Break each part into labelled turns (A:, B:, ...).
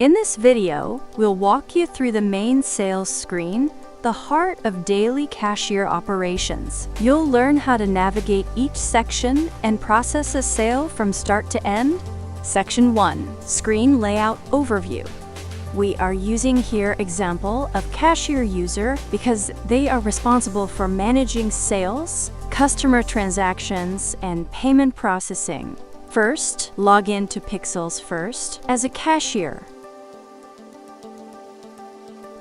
A: In this video, we'll walk you through the main sales screen, the heart of daily cashier operations. You'll learn how to navigate each section and process a sale from start to end. Section 1, Screen Layout Overview. We are using here example of cashier user because they are responsible for managing sales, customer transactions, and payment processing. First, log in to Pixels First as a cashier.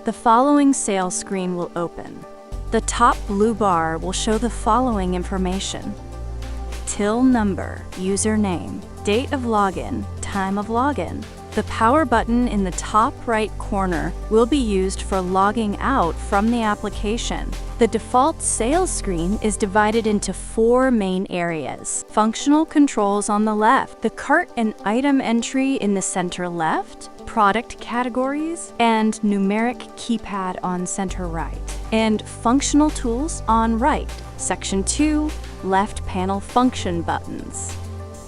A: The following sales screen will open. The top blue bar will show the following information: till number, username, date of login, time of login. The power button in the top right corner will be used for logging out from the application. The default sales screen is divided into 4 main areas. Functional controls on the left, the cart and item entry in the center left, product categories, and numeric keypad on center right, and functional tools on right. Section 2, left panel function buttons.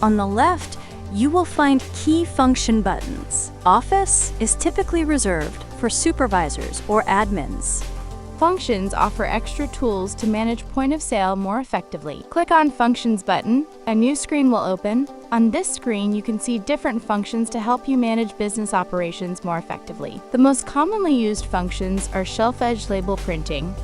A: On the left, you will find key function buttons. Office is typically reserved for supervisors or admins.
B: Functions offer extra tools to manage point of sale more effectively. Click on Functions button, a new screen will open. On this screen, you can see different functions to help you manage business operations more effectively. The most commonly used functions are Shelf Edge Label Printing,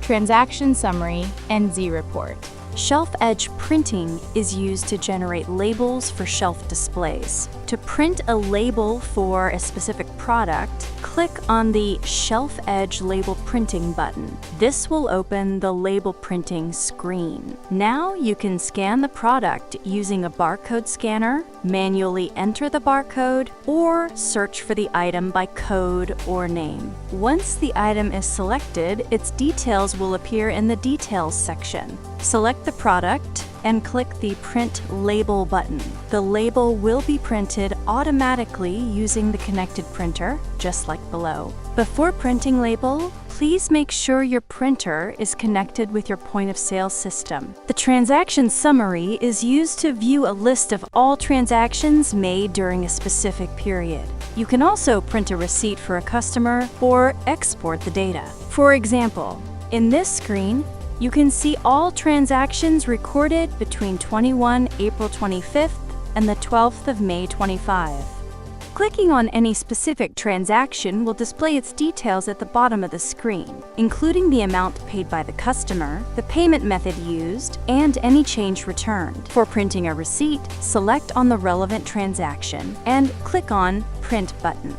B: Transaction Summary, and Z-Report.
A: Shelf edge printing is used to generate labels for shelf displays. To print a label for a specific product, click on the Shelf Edge Label Printing button. This will open the label printing screen. Now you can scan the product using a barcode scanner, manually enter the barcode, or search for the item by code or name. Once the item is selected, its details will appear in the Details section. Select the product and click the Print Label button. The label will be printed automatically using the connected printer, just like below. Before printing label, please make sure your printer is connected with your point of sale system. The transaction summary is used to view a list of all transactions made during a specific period. You can also print a receipt for a customer or export the data. For example, in this screen, you can see all transactions recorded between April 25th and the 12th of May 25. Clicking on any specific transaction will display its details at the bottom of the screen, including the amount paid by the customer, the payment method used, and any change returned. For printing a receipt, select on the relevant transaction and click on Print button.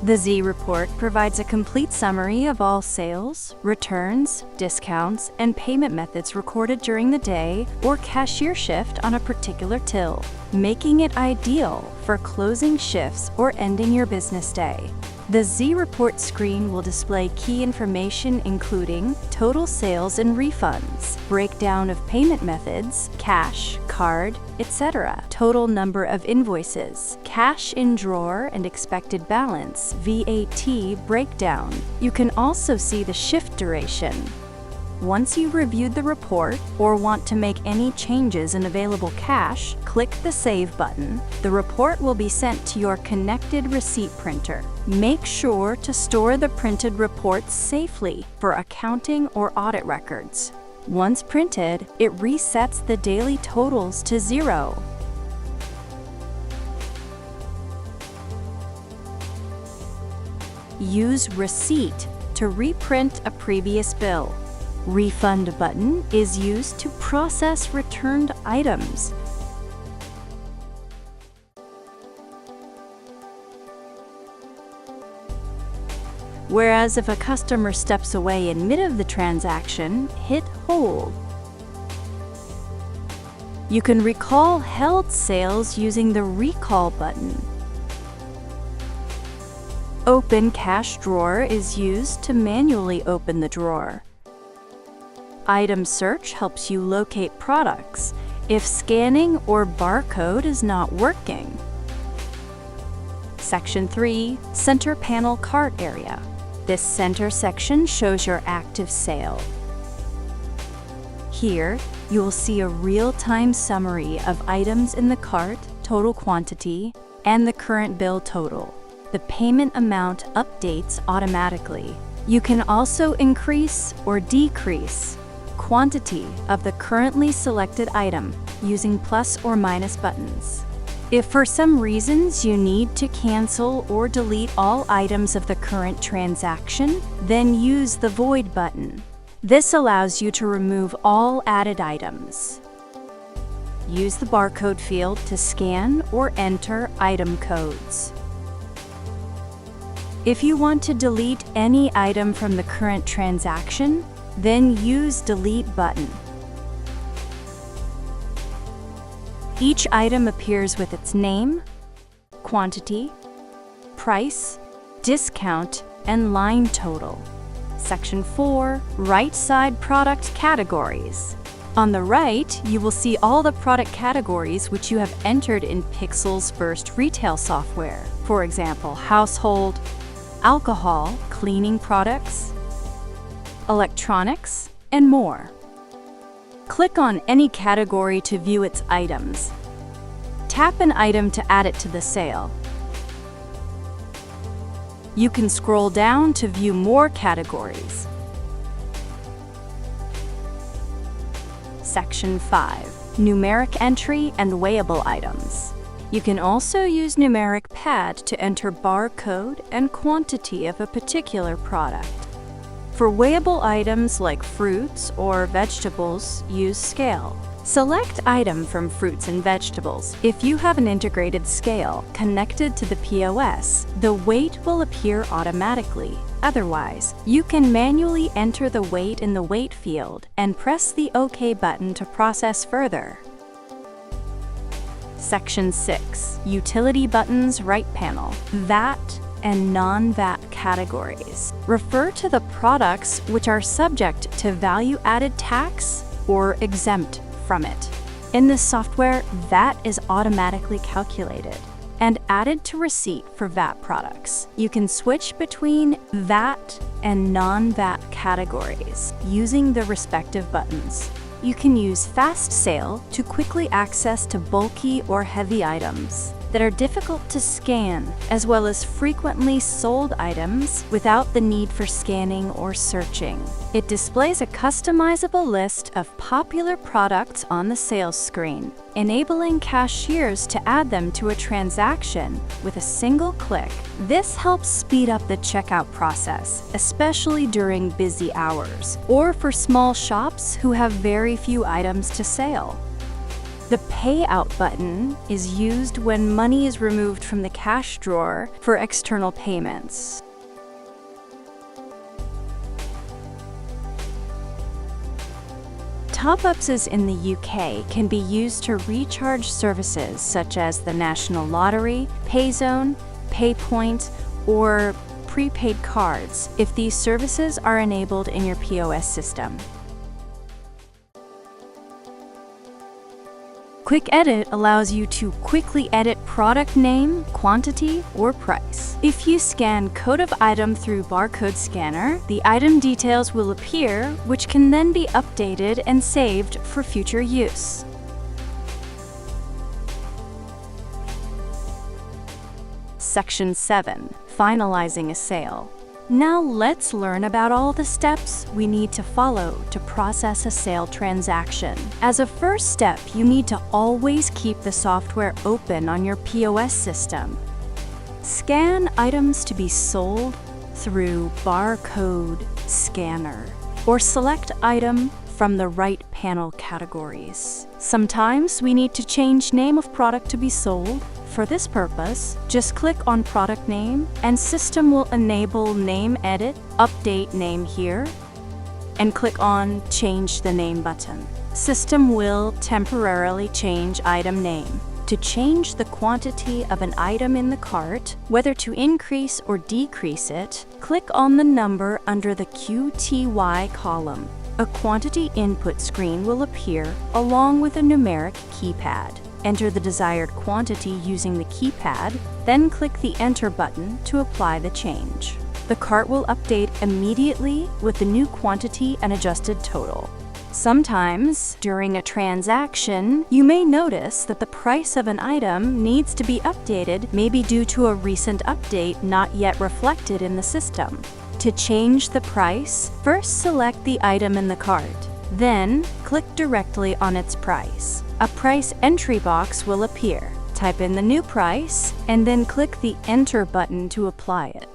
A: The Z-Report provides a complete summary of all sales, returns, discounts, and payment methods recorded during the day or cashier shift on a particular till, making it ideal for closing shifts or ending your business day. The Z-Report screen will display key information including total sales and refunds, breakdown of payment methods, cash, card, etc., total number of invoices, cash in drawer and expected balance, VAT breakdown. You can also see the shift duration. Once you've reviewed the report or want to make any changes in available cash, click the Save button. The report will be sent to your connected receipt printer. Make sure to store the printed reports safely for accounting or audit records. Once printed, it resets the daily totals to 0. Use Receipt to reprint a previous bill. Refund button is used to process returned items. Whereas if a customer steps away in mid of the transaction, hit Hold. You can recall held sales using the Recall button. Open Cash Drawer is used to manually open the drawer. Item Search helps you locate products if scanning or barcode is not working. Section 3, Center Panel Cart Area. This center section shows your active sale. Here, you will see a real-time summary of items in the cart, total quantity, and the current bill total. The payment amount updates automatically. You can also increase or decrease quantity of the currently selected item using plus or minus buttons. If for some reasons you need to cancel or delete all items of the current transaction, then use the void button. This allows you to remove all added items. Use the barcode field to scan or enter item codes. If you want to delete any item from the current transaction, then use Delete button. Each item appears with its name, quantity, price, discount, and line total. Section 4, Right Side Product Categories. On the right, you will see all the product categories which you have entered in Pixels First retail software. For example, household, alcohol, cleaning products, electronics, and more. Click on any category to view its items. Tap an item to add it to the sale. You can scroll down to view more categories. Section 5. Numeric entry and weighable items. You can also use numeric pad to enter barcode and quantity of a particular product. For weighable items like fruits or vegetables, use scale. Select item from fruits and vegetables. If you have an integrated scale connected to the POS, the weight will appear automatically. Otherwise, you can manually enter the weight in the weight field and press the OK button to process further. Section 6. Utility buttons right panel. VAT and non-VAT categories. Refer to the products which are subject to value-added tax or exempt from it. In this software, VAT is automatically calculated and added to receipt for VAT products. You can switch between VAT and non-VAT categories using the respective buttons. You can use Fast Sale to quickly access to bulky or heavy items that are difficult to scan, as well as frequently sold items without the need for scanning or searching. It displays a customizable list of popular products on the sales screen, enabling cashiers to add them to a transaction with a single click. This helps speed up the checkout process, especially during busy hours, or for small shops who have very few items to sell. The Payout button is used when money is removed from the cash drawer for external payments. Top-ups in the UK can be used to recharge services such as the National Lottery, Payzone, PayPoint, or prepaid cards if these services are enabled in your POS system. Quick Edit allows you to quickly edit product name, quantity, or price. If you scan code of item through barcode scanner, the item details will appear, which can then be updated and saved for future use. Section 7. Finalizing a sale. Now let's learn about all the steps we need to follow to process a sale transaction. As a first step, you need to always keep the software open on your POS system. Scan items to be sold through barcode scanner, or select item from the right panel categories. Sometimes we need to change name of product to be sold. For this purpose, just click on product name and system will enable name edit, update name here, and click on change the name button. System will temporarily change item name. To change the quantity of an item in the cart, whether to increase or decrease it, click on the number under the QTY column. A quantity input screen will appear along with a numeric keypad. Enter the desired quantity using the keypad, then click the Enter button to apply the change. The cart will update immediately with the new quantity and adjusted total. Sometimes, during a transaction, you may notice that the price of an item needs to be updated, maybe due to a recent update not yet reflected in the system. To change the price, first select the item in the cart. Then, click directly on its price. A price entry box will appear. Type in the new price, and then click the Enter button to apply it.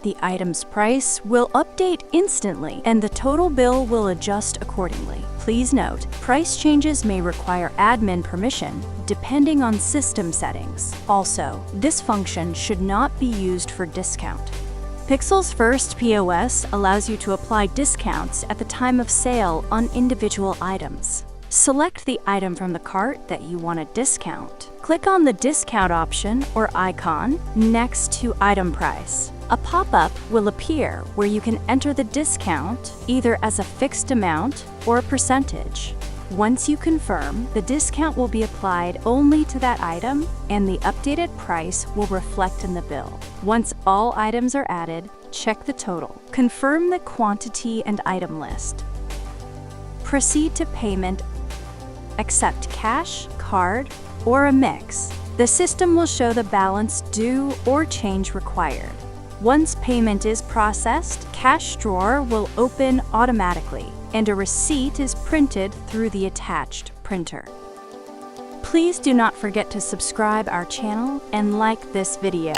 A: The item's price will update instantly, and the total bill will adjust accordingly. Please note, price changes may require admin permission, depending on system settings. Also, this function should not be used for discount. Pixels First POS allows you to apply discounts at the time of sale on individual items. Select the item from the cart that you want to discount. Click on the discount option or icon next to item price. A pop-up will appear where you can enter the discount either as a fixed amount or a percentage. Once you confirm, the discount will be applied only to that item, and the updated price will reflect in the bill. Once all items are added, check the total. Confirm the quantity and item list. Proceed to payment. Accept cash, card, or a mix. The system will show the balance due or change required. Once payment is processed, cash drawer will open automatically, and a receipt is printed through the attached printer. Please do not forget to subscribe our channel and like this video.